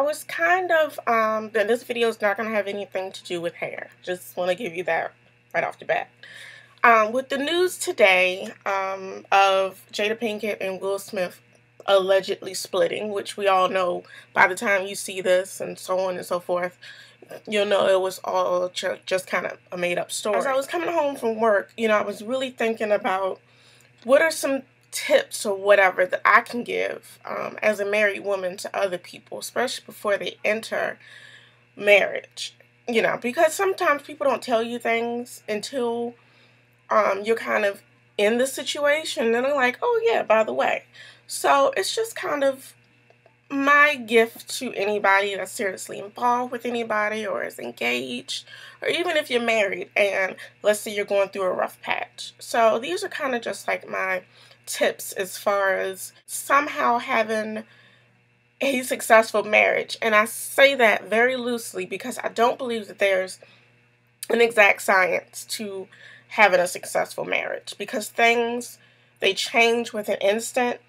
it's kind of that this video is not going to have anything to do with hair. Just want to give you that right off the bat. With the news today of Jada Pinkett and Will Smith allegedly splitting, which we all know by the time you see this and so on and so forth, you'll know it was all just kind of a made-up story. As I was coming home from work, I was really thinking about what are some tips or whatever that I can give as a married woman to other people, especially before they enter marriage. Because sometimes people don't tell you things until you're kind of in the situation, and they're like, oh yeah, by the way. So it's just kind of my gift to anybody that's seriously involved with anybody or is engaged, or even if you're married and let's say you're going through a rough patch. So these are kind of just like my tips as far as somehow having a successful marriage. And I say that very loosely because I don't believe that there's an exact science to having a successful marriage, because things, they change with an instant.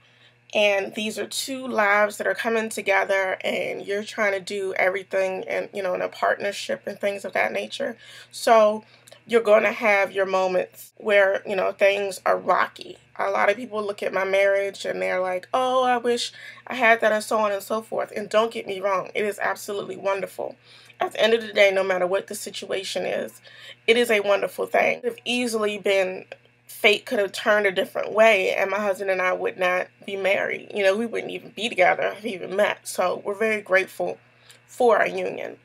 And these are two lives that are coming together, and you're trying to do everything and in a partnership and things of that nature. So you're going to have your moments where things are rocky. A lot of people look at my marriage and they're like, oh, I wish I had that, and so on and so forth. And don't get me wrong, it is absolutely wonderful. At the end of the day, no matter what the situation is, it is a wonderful thing. It's easily been, fate could have turned a different way and my husband and I would not be married. We wouldn't even be together if we even met. So we're very grateful for our union.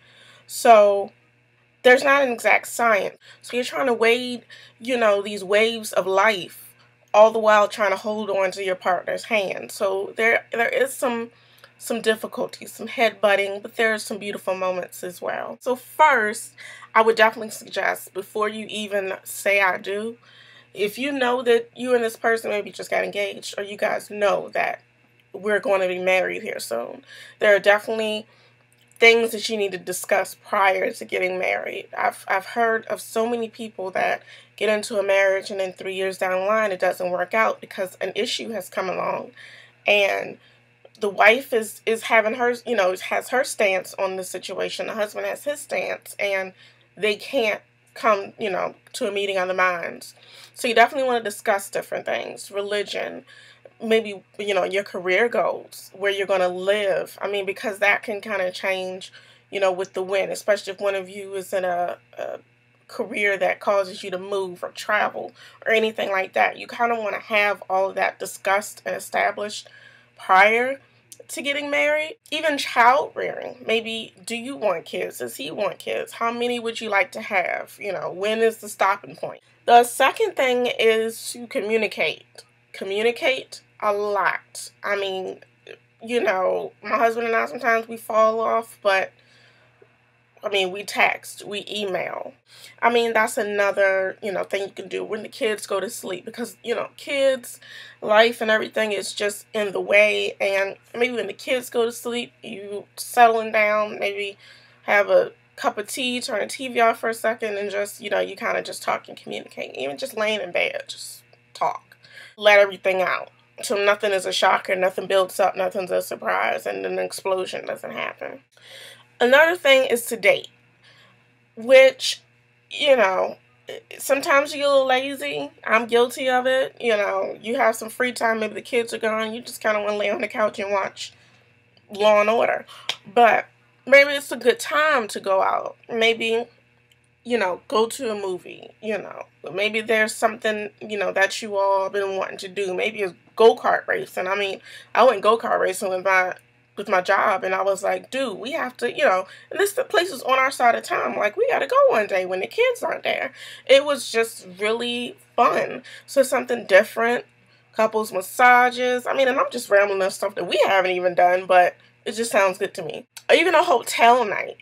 So there's not an exact science. So you're trying to wade, these waves of life, all the while trying to hold on to your partner's hand. So there is some difficulties, some headbutting, but there are some beautiful moments as well. So first, I would definitely suggest, before you even say I do, if you know that you and this person maybe just got engaged, or you guys know that we're going to be married here soon, there are definitely things that you need to discuss prior to getting married. I've heard of so many people that get into a marriage and then 3 years down the line it doesn't work out because an issue has come along, and the wife is having her, has her stance on the situation, the husband has his stance, and they can't come, to a meeting of the minds. So you definitely want to discuss different things, religion, maybe, your career goals, where you're going to live. I mean, because that can kind of change, with the wind, especially if one of you is in a career that causes you to move or travel or anything like that. You kind of want to have all of that discussed and established prior to getting married. Even child rearing. Maybe, do you want kids? Does he want kids? How many would you like to have? When is the stopping point? The second thing is to communicate. Communicate a lot. I mean, my husband and I, sometimes we fall off, but we text, we email. That's another, thing you can do when the kids go to sleep, because, kids, life and everything is just in the way. And maybe when the kids go to sleep, you settling down, maybe have a cup of tea, turn the TV off for a second, and just, you kind of just talk and communicate. Even just laying in bed, just talk. Let everything out. So nothing is a shocker, nothing builds up, nothing's a surprise, and an explosion doesn't happen. Another thing is to date, which, sometimes you get a little lazy. I'm guilty of it. You have some free time, maybe the kids are gone, you just kind of want to lay on the couch and watch Law and Order. But maybe it's a good time to go out. Maybe, go to a movie, Maybe there's something, that you all been wanting to do. Maybe it's go-kart racing. I went go-kart racing with my job, and I was like, dude, we have to, and this place is on our side of town. Like, we got to go one day when the kids aren't there. It was just really fun. So something different, couples massages. And I'm just rambling on stuff that we haven't even done, but it just sounds good to me. Or even a hotel night.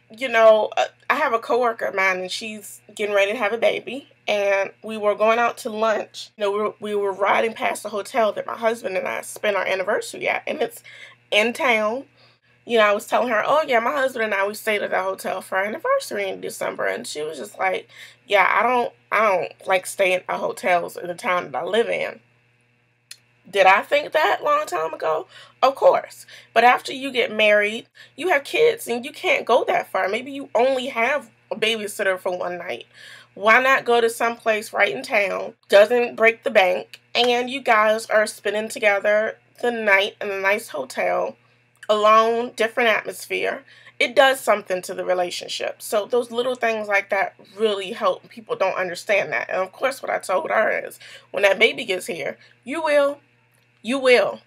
I have a coworker of mine, and she's getting ready to have a baby, and we were going out to lunch. We were riding past the hotel that my husband and I spent our anniversary at, and it's in town. I was telling her, oh yeah, my husband and I, we stayed at that hotel for our anniversary in December, and she was just like, yeah, I don't like staying at hotels in the town that I live in. Did I think that long time ago? Of course. But after you get married, you have kids and you can't go that far. Maybe you only have a babysitter for one night. Why not go to some place right in town, doesn't break the bank, and you guys are spending together the night in a nice hotel, alone, different atmosphere. It does something to the relationship. So those little things like that really help. People don't understand that. And of course, what I told her is, when that baby gets here, you will. You will.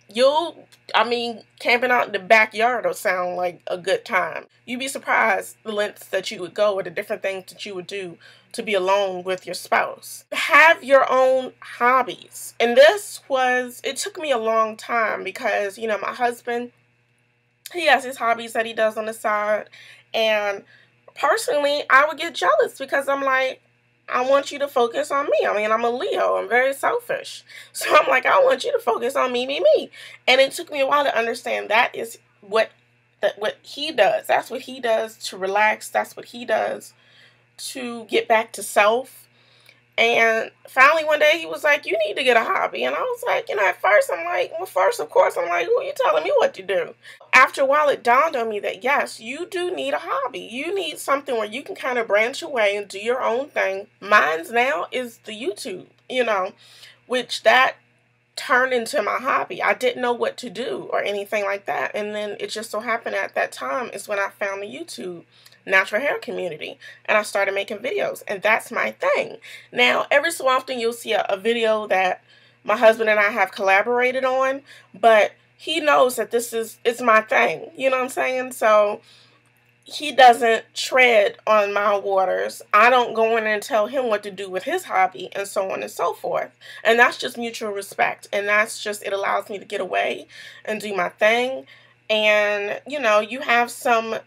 I mean, camping out in the backyard will sound like a good time. You'd be surprised the lengths that you would go or the different things that you would do to be alone with your spouse. Have your own hobbies. And it took me a long time because, my husband, he has his hobbies that he does on the side. And personally, I would get jealous because I'm like, I want you to focus on me. I mean, I'm a Leo. I'm very selfish. So I'm like, I want you to focus on me, me, me. And it took me a while to understand that is what he does. That's what he does to relax. That's what he does to get back to self. And finally one day he was like, you need to get a hobby. And I was like, at first I'm like, well, first, of course, I'm like, who are you telling me what to do? After a while, it dawned on me that, yes, you do need a hobby. You need something where you can kind of branch away and do your own thing. Mine's now is the YouTube, which that turned into my hobby. I didn't know what to do or anything like that. And then it just so happened at that time is when I found the YouTube natural hair community, and I started making videos, and that's my thing. Now, every so often you'll see a video that my husband and I have collaborated on, but he knows that it's my thing. You know what I'm saying? So he doesn't tread on my waters. I don't go in and tell him what to do with his hobby, and so on and so forth. And that's just mutual respect, and it allows me to get away and do my thing. And you have some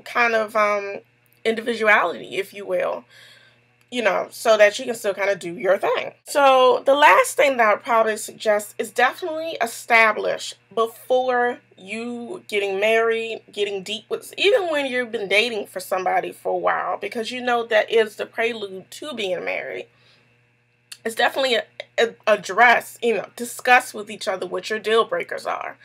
kind of individuality, if you will, so that you can still kind of do your thing. So the last thing that I would probably suggest is definitely establish before you getting married, getting deep with, even when you've been dating for somebody for a while, because that is the prelude to being married. It's definitely address, discuss with each other what your deal breakers are.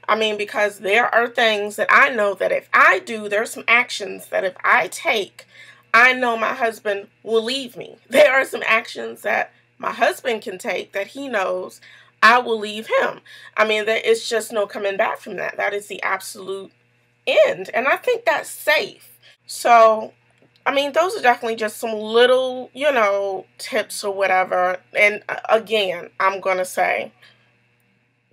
I mean, because there are things that I know that if I do, there's some actions that if I take, I know my husband will leave me. There are some actions that my husband can take that he knows I will leave him. I mean, there is just no coming back from that. That is the absolute end. And I think that's safe. So, I mean, those are definitely just some little, tips or whatever. And again, I'm going to say,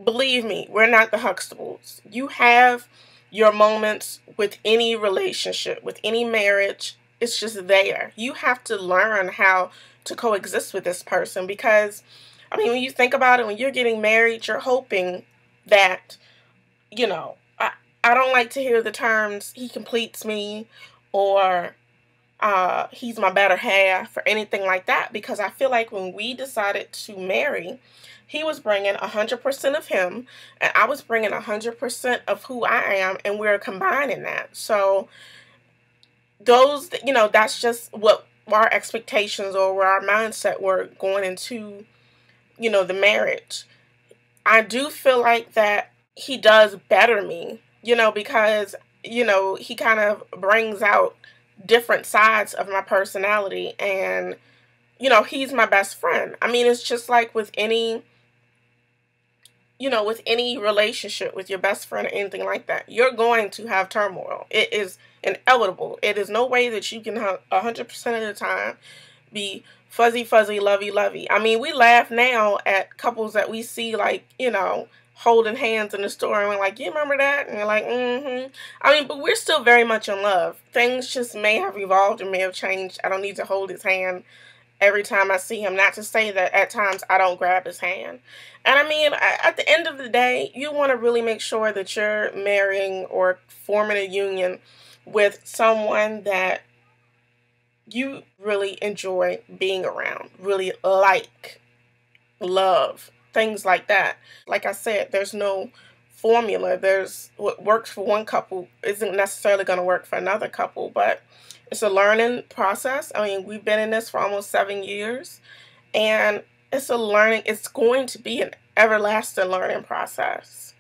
believe me, we're not the Huxtables. You have your moments with any relationship, with any marriage. It's just there. You have to learn how to coexist with this person because, I mean, when you think about it, when you're getting married, you're hoping that, I don't like to hear the terms, he completes me, or he's my better half, or anything like that, because I feel like when we decided to marry, he was bringing 100% of him, and I was bringing 100% of who I am, and we're combining that. So that's just what our expectations or where our mindset were going into, the marriage. I do feel like that he does better me, because, he kind of brings out different sides of my personality, and, he's my best friend. I mean, it's just like with any relationship with your best friend or anything like that, you're going to have turmoil. It is inevitable. It is no way that you can 100% of the time be fuzzy, lovey. I mean, we laugh now at couples that we see, like, holding hands in the store, and we're like, you remember that? And you're like, mm-hmm. I mean, but we're still very much in love. Things just may have evolved and may have changed. I don't need to hold his hand every time I see him. Not to say that at times I don't grab his hand. And I mean, at the end of the day, you want to really make sure that you're marrying or forming a union with someone that you really enjoy being around, really love, things like that. Like I said, there's no formula. There's what works for one couple isn't necessarily going to work for another couple, but it's a learning process. I mean, we've been in this for almost 7 years, and it's going to be an everlasting learning process.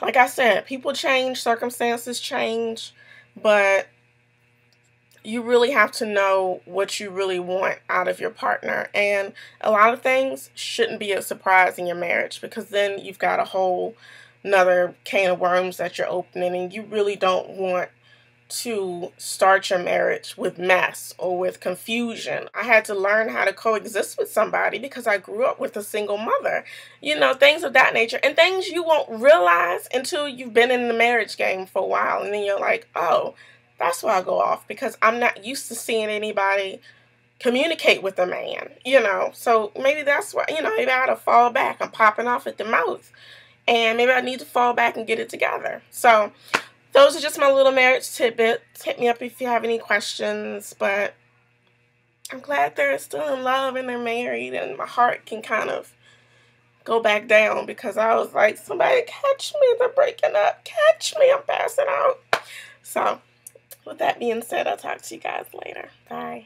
Like I said, people change, circumstances change, but you really have to know what you really want out of your partner. And a lot of things shouldn't be a surprise in your marriage, because then you've got a whole another can of worms that you're opening, and you really don't want to start your marriage with mess or with confusion. I had to learn how to coexist with somebody because I grew up with a single mother. You know, things of that nature, and things you won't realize until you've been in the marriage game for a while, and then you're like, oh, that's why I go off, because I'm not used to seeing anybody communicate with a man, you know. So maybe that's why, you know, maybe I ought to fall back. I'm popping off at the mouth, and maybe I need to fall back and get it together. So those are just my little marriage tidbits. Hit me up if you have any questions, but I'm glad they're still in love and they're married, and my heart can kind of go back down, because I was like, somebody catch me, they're breaking up, catch me, I'm passing out. So with that being said, I'll talk to you guys later. Bye.